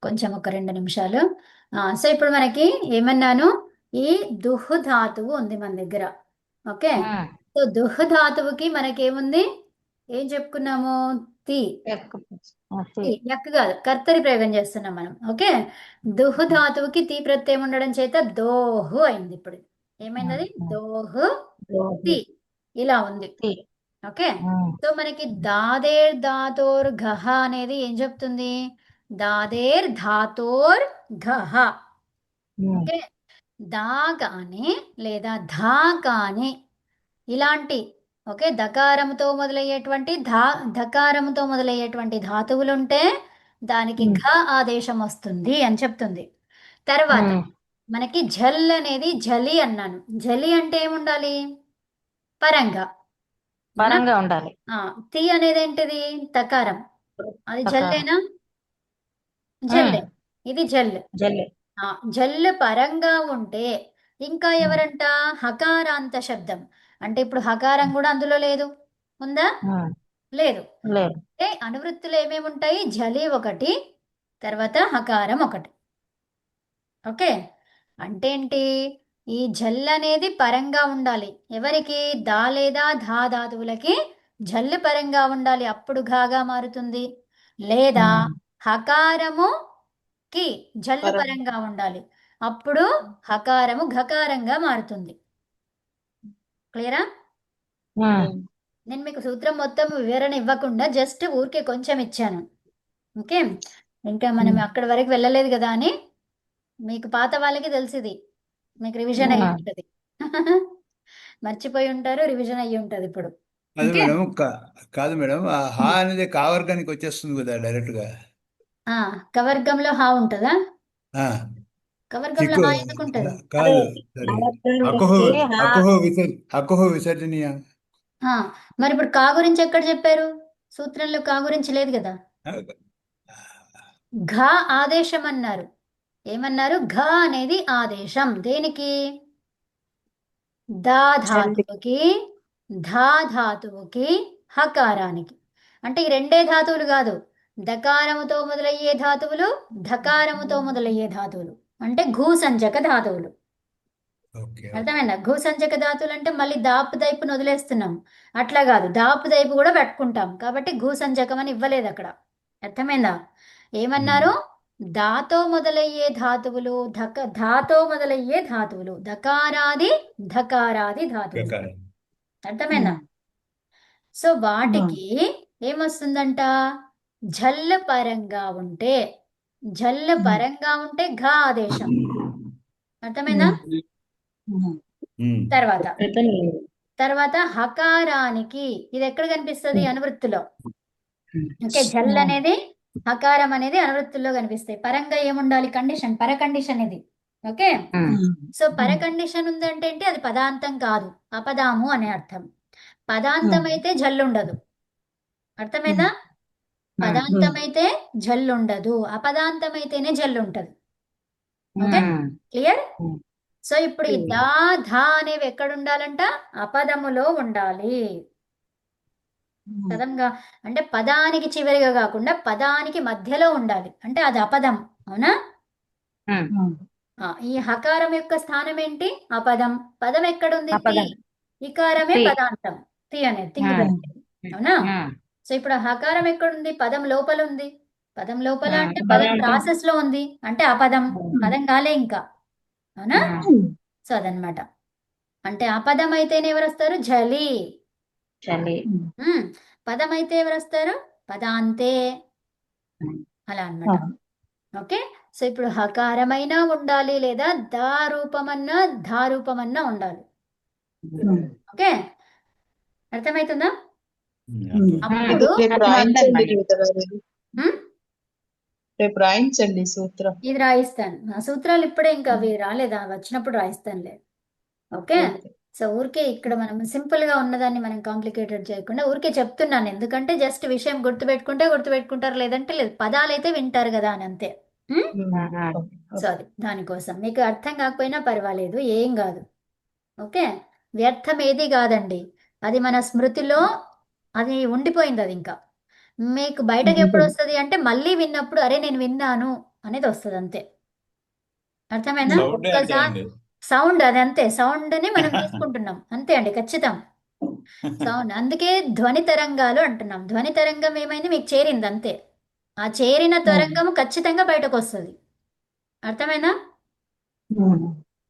కొంచెం ఒక 2 నిమిషాలు. సో ఇప్పుడు మనకి ఏమన్నాను, ఈ దుహ్ ధాతువు ఉంది మన దగ్గర. ఓకే. ఉమ్. సో దుహ్ ధాతువుకి మనకేముంది, ఏం చెప్పుకున్నాము, తి. ఓకే. యక్ కాదు, కర్తరి ప్రయోగం చేస్తున్నాం మనం. ఓకే. దుహ్ ధాతువుకి తీ ప్రత్యయం ఉండడం చేత దోహు అయింది. ఇప్పుడు ఏమైంది అది, దోహు తి, ఇలా ఉంది. ఓకే. సో మనకి దాదేర్ ధాతోర్ ఘహ అనేది ఏం చెప్తుంది, దాదేర్ ధాతోర్ ఘహ. ఓకే. దా కానీ లేదా ధా కానీ ఇలాంటి, ఓకే, దకారముతో మొదలయ్యేటువంటి ధకారముతో మొదలయ్యేటువంటి ధాతువులుంటే దానికి ఘ ఆదేశం వస్తుంది అని చెప్తుంది. తర్వాత మనకి ఝల్ అనేది జలి అన్నాను. జలి అంటే ఏముండాలి, పరంగా. అవునా? పరంగా ఉండాలి. తి అనేది ఏంటిది, తకారం. అది ప్రకారం. జల్లేనా, జల్లే. ఇది జల్. జల్లి. జల్ పరంగా ఉంటే ఇంకా ఎవరంట, హకారాంత శబ్దం. అంటే ఇప్పుడు హకారం కూడా అందులో లేదు, ఉందా, లేదు. లేదు. అంటే అనువృత్తులు ఏమేమి ఉంటాయి, జలి ఒకటి, తర్వాత హకారం ఒకటి. ఓకే. అంటే ఏంటి, ఈ జల్ అనేది పరంగా ఉండాలి. ఎవరికి, దా లేదా ధా ధాతువులకి జల్లు పరంగా ఉండాలి, అప్పుడు ఘాగా మారుతుంది. లేదా హకారము కి జల్లు పరంగా ఉండాలి, అప్పుడు హకారము ఘకారంగా మారుతుంది. క్లియరా? నేను మీకు సూత్రం మొత్తం వివరణ ఇవ్వకుండా జస్ట్ ఊరికే కొంచెం ఇచ్చాను. ఓకే. ఇంకా మనం అక్కడి వరకు వెళ్ళలేదు కదా అని, మీకు పాత వాళ్ళకి తెలిసింది, మీకు రివిజన్ అయ్యి ఉంటుంది. మర్చిపోయి ఉంటారు, రివిజన్ అయ్యి ఉంటుంది ఇప్పుడు. అది ఓకే. మేడం కాదు మేడం, ఆ హా అనేది కావర్గానికి వచ్చేస్తుంది కదా డైరెక్ట్ గా. కవర్గంలో హా ఉంటుందా, ఆ, కవర్గంలో చిక్కు హా ఎందుకు ఉంటుంది. కాదు, సరే. అకుహు అకుహు విసర్జనీయ. మరి ఇప్పుడు కా గురించి ఎక్కడ చెప్పారు, సూత్రంలో కా గురించి లేదు కదా. ఘ ఆదేశం అన్నారు. ఏమన్నారు, ఘ అనేది ఆదేశం దేనికి, దా ధాతువుకి, ధా ధాతువుకి, హకారానికి. అంటే ఈ రెండే ధాతువులు కాదు, దకారముతో మొదలయ్యే ధాతువులు, ధకారముతో మొదలయ్యే ధాతువులు, అంటే ఘూసంచక ధాతువులు. ఓకే. అర్థమైందా, ఘూసంచక ధాతువులు అంటే మళ్ళీ దాపు దైపును వదిలేస్తున్నాం, అట్లా కాదు, దాపు దైపు కూడా పెట్టుకుంటాం, కాబట్టి ఘూసంచకం అని ఇవ్వలేదు అక్కడ. అర్థమైందా, ఏమన్నారు, దాతో మొదలయ్యే ధాతువులు, ధాతో మొదలయ్యే ధాతువులు, దకారాది ధకారాది ధాతువులు. అర్థమైందా. సో వాటికి ఏమొస్తుందంట, జల్ల పరంగా ఉంటే, జల్ల పరంగా ఉంటే ఘ ఆదేశం. అర్థమైందా. తర్వాత తర్వాత హకారానికి, ఇది ఎక్కడ కనిపిస్తుంది, అనువృత్తిలో. ఓకే. జల్ అనేది, హకారం అనేది అనువృత్తుల్లో కనిపిస్తాయి. పరంగా ఏముండాలి, కండిషన్, పర కండిషన్ ఇది. ఓకే. సో పర కండిషన్ ఉందంటే ఏంటి, అది పదాంతం కాదు, అపదాము అనే అర్థం. పదాంతం అయితే జల్లుండదు. అర్థమైందా. పదాంతం అయితే జల్లుండదు, అపదాంతం అయితేనే జల్లుంటది. ఓకే. క్లియర్. సో ఇప్పుడు ఈ దా ధా అనేవి ఎక్కడ ఉండాలంట, అపదములో ఉండాలి. పదంగా అంటే పదానికి చివరిగా కాకుండా పదానికి మధ్యలో ఉండాలి, అంటే అది అపదం. అవునా. ఈ హకారం యొక్క స్థానం ఏంటి, అపదం. పదం ఎక్కడుంది, తి. ఇకారమే పదాంతం, తి అనేది తింగు పెట్టేది. అవునా. సో ఇప్పుడు ఆ హకారం ఎక్కడుంది, పదం లోపల ఉంది. పదం లోపల అంటే పదం ప్రాసెస్ లో ఉంది, అంటే అపదం, పదం కాలే ఇంకా. అవునా. సో అదనమాట. అంటే అపదం అయితేనే ఎవరు వస్తారు, జలి. పదం అయితే ఎవరు వస్తారు, పదాంతే. అలా అన్నమాట. ఓకే. సో ఇప్పుడు హకారమైనా ఉండాలి, లేదా దా రూపమన్నా ధా రూపమన్నా ఉండాలి. ఓకే. అర్థమవుతుందా. అప్పుడు రేపు రాయించండి సూత్రం. ఇది రాయిస్తాను, ఆ సూత్రాలు ఇప్పుడే ఇంకా అవి రాలేదా, వచ్చినప్పుడు రాయిస్తానులే. ఓకే. సో ఊరికే ఇక్కడ మనం సింపుల్ గా ఉన్నదాన్ని మనం కాంప్లికేటెడ్ చేయకుండా ఊరికే చెప్తున్నాను, ఎందుకంటే జస్ట్ విషయం గుర్తుపెట్టుకుంటే గుర్తుపెట్టుకుంటారు, లేదంటే లేదు, పదాలైతే వింటారు కదా అని అంతే. సో అది దానికోసం, మీకు అర్థం కాకపోయినా పర్వాలేదు, ఏం కాదు. ఓకే. వ్యర్థం ఏది కాదండి, అది మన స్మృతిలో అది ఉండిపోయింది. అది ఇంకా మీకు బయటకు ఎప్పుడు వస్తుంది అంటే మళ్ళీ విన్నప్పుడు, అరే నేను విన్నాను అనేది వస్తుంది అంతే. అర్థమైందా? సౌండే అంతే ఒక్కసారి అండి. సౌండ్ అది అంతే, సౌండ్ని మనం తీసుకుంటున్నాం అంతే అండి, ఖచ్చితం. సౌండ్, అందుకే ధ్వని తరంగాలు అంటున్నాం. ధ్వని తరంగం ఏమైంది, మీకు చేరింది అంతే. ఆ చేరిన తరంగం ఖచ్చితంగా బయటకు వస్తుంది. అర్థమైనా?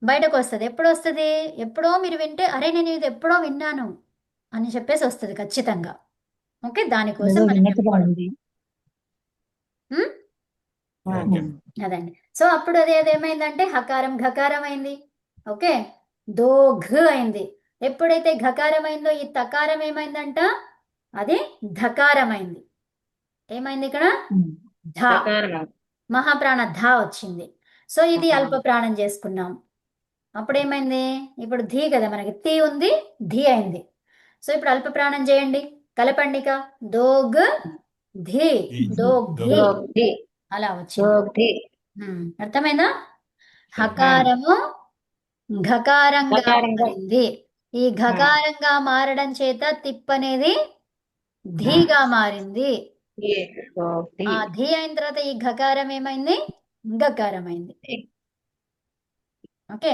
బయటకు వస్తుంది. ఎప్పుడు వస్తుంది? ఎప్పుడో మీరు వింటే అరే నేను ఇది ఎప్పుడో విన్నాను అని చెప్పేసి వస్తుంది ఖచ్చితంగా. ఓకే, దానికోసం మనం చెప్పుకోవడం. ఉమ్? ఓకే. అదండి. సో అప్పుడు అదేమైందంటే హకారం ఘకారం అయింది. ఓకే, దోఘ్ అయింది. ఎప్పుడైతే ఘకారం అయిందో ఈ తకారం ఏమైందంట, అది ధకారం అయింది. ఏమైంది ఇక్కడ? ధ, మహాప్రాణ ధ వచ్చింది. సో ఇది అల్ప ప్రాణం చేసుకున్నాం. అప్పుడు ఏమైంది, ఇప్పుడు ధీ కదా మనకి, తీ ఉంది, ధీ అయింది. సో ఇప్పుడు అల్ప ప్రాణం చేయండి, కలపండిక. దోగ్ ధీ, దోగ్ధి, అలా వచ్చింది. అర్థమైందా? హకారము ఘకారంగా మారింది. ఈ ఘకారంగా మారడం చేత తిప్ అనేది ధీగా మారింది. ఆ ధీ అయిన తర్వాత ఈ ఘకారం ఏమైంది, గకారం అయింది. ఓకే,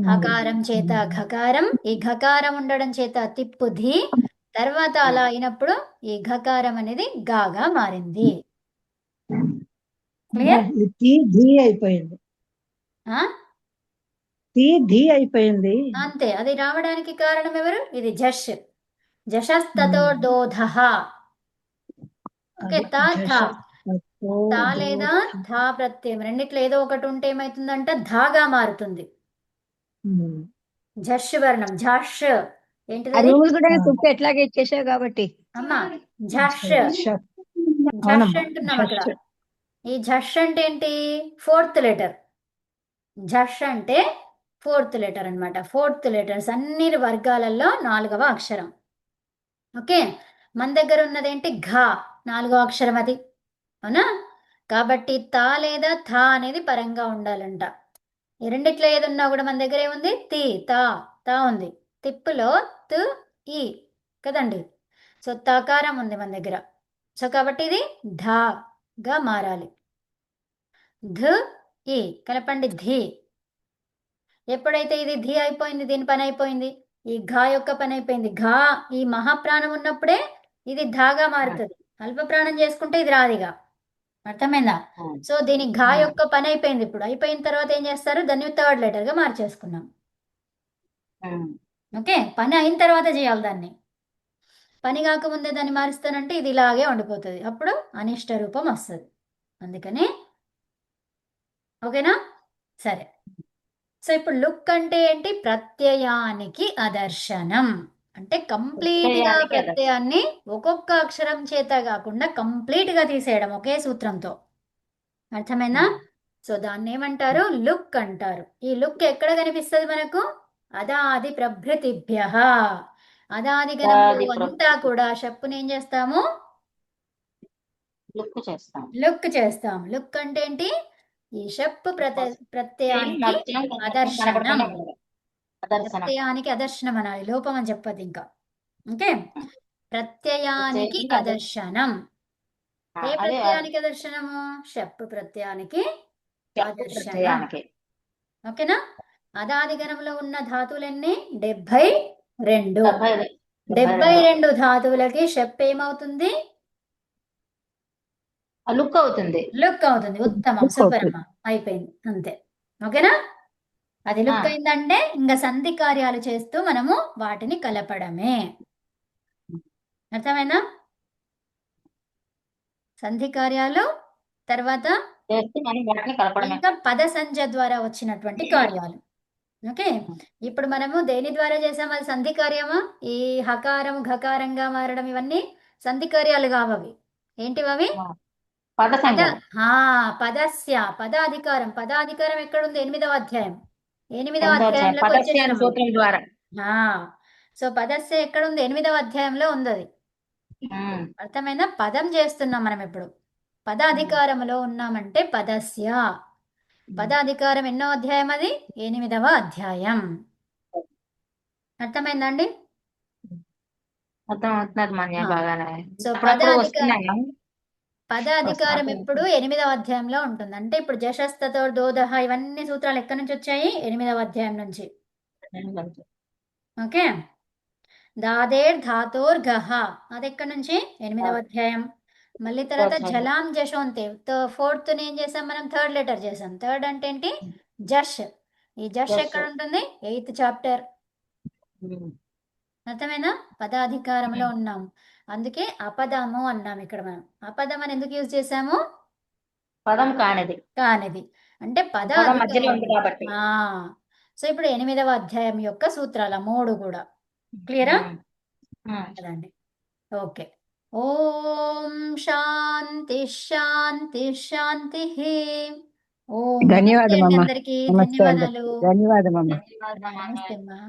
హకారం చేత ఘకారం, ఈ ఘకారం ఉండడం చేత తిప్పు ధీ, తర్వాత అలా అయినప్పుడు ఈ ఘకారం అనేది గాగా మారింది. క్లియర్? ధీ అయిపోయింది. ధీ అయిపోయింది. అంతే, అది రావడానికి కారణం ఎవరు? ఇది జష్, జషస్తతో దోధః. ఓకే, తా థా, తా లేదా ధా ప్రత్యయం రెండిట్లో ఏదో ఒకటి ఉంటే ఏమైతుందంట, ధాగా మారుతుంది. జష్ వర్ణం, ఝష్ ఏంటిది అది? ఎట్లాగే ఇచ్చేసావు కాబట్టి అమ్మా ఝష్, ఝష్ అంటున్నాం అక్కడ. ఈ ఝష్ అంటే ఏంటి? Fourth letter. ఝష్ అంటే ఫోర్త్ లెటర్ అన్నమాట. ఫోర్త్ లెటర్స్ అన్ని వర్గాలలో 4వ అక్షరం. ఓకే, మన దగ్గర ఉన్నదేంటి? ఘ, 4వ అక్షరం అది, అవునా? కాబట్టి తా లేదా థా అనేది పరంగా ఉండాలంట. ఈ రెండిట్లో ఏదున్నా కూడా మన దగ్గర ఏముంది? తి, తా, తా ఉంది. తిప్పులో తు, ఈ కదండి. సో తకారం ఉంది మన దగ్గర. సో కాబట్టి ఇది ధాగా మారాలి. ధ, ఈ కలపండి, ధీ. ఎప్పుడైతే ఇది ధీ అయిపోయింది, దీని పని అయిపోయింది, ఈ ఘా యొక్క పని అయిపోయింది. ఘా, ఈ మహాప్రాణం ఉన్నప్పుడే ఇది ధాగా మారుతుంది. అల్ప ప్రాణం చేసుకుంటే ఇది రాదిగా. అర్థమైందా? సో దీని ఘా యొక్క పని అయిపోయింది. ఇప్పుడు అయిపోయిన తర్వాత ఏం చేస్తారు, దాన్ని థర్డ్ లెటర్ గా మార్చేసుకున్నాం. ఓకే, పని అయిన తర్వాత చేయాలి దాన్ని. పని కాకముందే దాన్ని మారుస్తానంటే ఇది ఇలాగే ఉండిపోతుంది, అప్పుడు అనిష్ట రూపం వస్తుంది. అందుకని ఓకేనా? సరే. సో ఇప్పుడు లుక్ అంటే ఏంటి? ప్రత్యయానికి అదర్శనం. అంటే కంప్లీట్ గా ప్రత్యయాన్ని ఒక్కొక్క అక్షరం చేత కాకుండా కంప్లీట్ గా తీసేయడం ఒకే సూత్రంతో. అర్థమైనా? సో దాన్ని ఏమంటారు? లుక్ అంటారు. ఈ లుక్ ఎక్కడ కనిపిస్తుంది మనకు? అదాది ప్రభృతిభ్యః. అదాది గణంలో అంతా కూడా షప్పుని ఏం చేస్తాము? లుక్ చేస్తాం. లుక్ అంటే ఏంటి? ఈ షప్పు ప్రత్యయానికి అదర్శనం. ప్రత్యయానికి అదర్శనం అనాలి, లోపం అని చెప్పదు ఇంకా. ఓకే, ప్రత్యయానికి అదర్శనం. ఏ ప్రత్యయానికి అదర్శనము? షప్పు ప్రత్యయానికి అదర్శనం. ఓకేనా? అదాది గణంలో ఉన్న ధాతువులన్నీ 72. 72 ధాతువులకి షప్ ఏమవుతుంది? లుక్ అవుతుంది. లుక్ అవుతుంది. ఉత్తమం, సూపర్ అమ్మా, అయిపోయింది అంతే. ఓకేనా? అది లుక్ అయిందంటే ఇంకా సంధి కార్యాలు చేస్తూ మనము వాటిని కలపడమే. అర్థమైనా? సంధి కార్యాలు తర్వాత ఇంకా పద సంజ్ఞ ద్వారా వచ్చినటువంటి కార్యాలు. ఓకే, ఇప్పుడు మనము దేని ద్వారా చేసాం? అది సంధి కార్యమా? ఈ హకారం ఘకారంగా మారడం ఇవన్నీ సంధి కార్యాలు కావవి. ఏంటివి? పదస్య, పదాధికారం. పదాధికారం ఎక్కడుంది? 8వ అధ్యాయం. 8వ అధ్యాయంలోకి వచ్చేసాం. సో పదస్య ఎక్కడుంది? 8వ అధ్యాయంలో ఉంది అది. అర్థమైనా? పదం చేస్తున్నాం మనం ఇప్పుడు. పదాధికారంలో ఉన్నామంటే పదస్య. పదాధికారం ఎన్నో అధ్యాయం అది? 8వ అధ్యాయం. అర్థమైందండి? సో పదాధికారం పద అధికారం ఎప్పుడు 8వ అధ్యాయంలో ఉంటుంది. అంటే ఇప్పుడు జశస్తతో దోదహ ఇవన్నీ సూత్రాలు ఎక్కడి నుంచి వచ్చాయి? 8వ అధ్యాయం నుంచి. ఓకే. దాదేర్ ధాతోర్ గహ అది ఎక్కడి నుంచి? 8వ అధ్యాయం. మళ్ళీ తర్వాత జలాం జశోంతే ఫోర్త్ ఏం చేసాం మనం? థర్డ్ లెటర్ చేసాం. థర్డ్ అంటే ఏంటి? జష్. ఈ జష్ ఎక్కడ ఉంటుంది? 8th chapter. అర్థమైనా? పదాధికారంలో ఉన్నాం. అందుకే అపదము అన్నాం ఇక్కడ మనం. అపదం అని ఎందుకు యూజ్ చేసాము? పదం కానిది. కానిది అంటే పద పదం మధ్యలో ఉంది అధికారం. కాబట్టి. సో ఇప్పుడు 8వ అధ్యాయం యొక్క సూత్రాల 3 కూడా క్లియరా? అదండి. ఓకే. ఓం శాంతి శాంతి శాంతి. ఓం ధన్యవాదం నమస్తే అండి అమ్మా. అందరికీ. నమస్తే అండి. ధన్యవాదాలు. ధన్యవాదం అమ్మా. నమస్తే అమ్మా.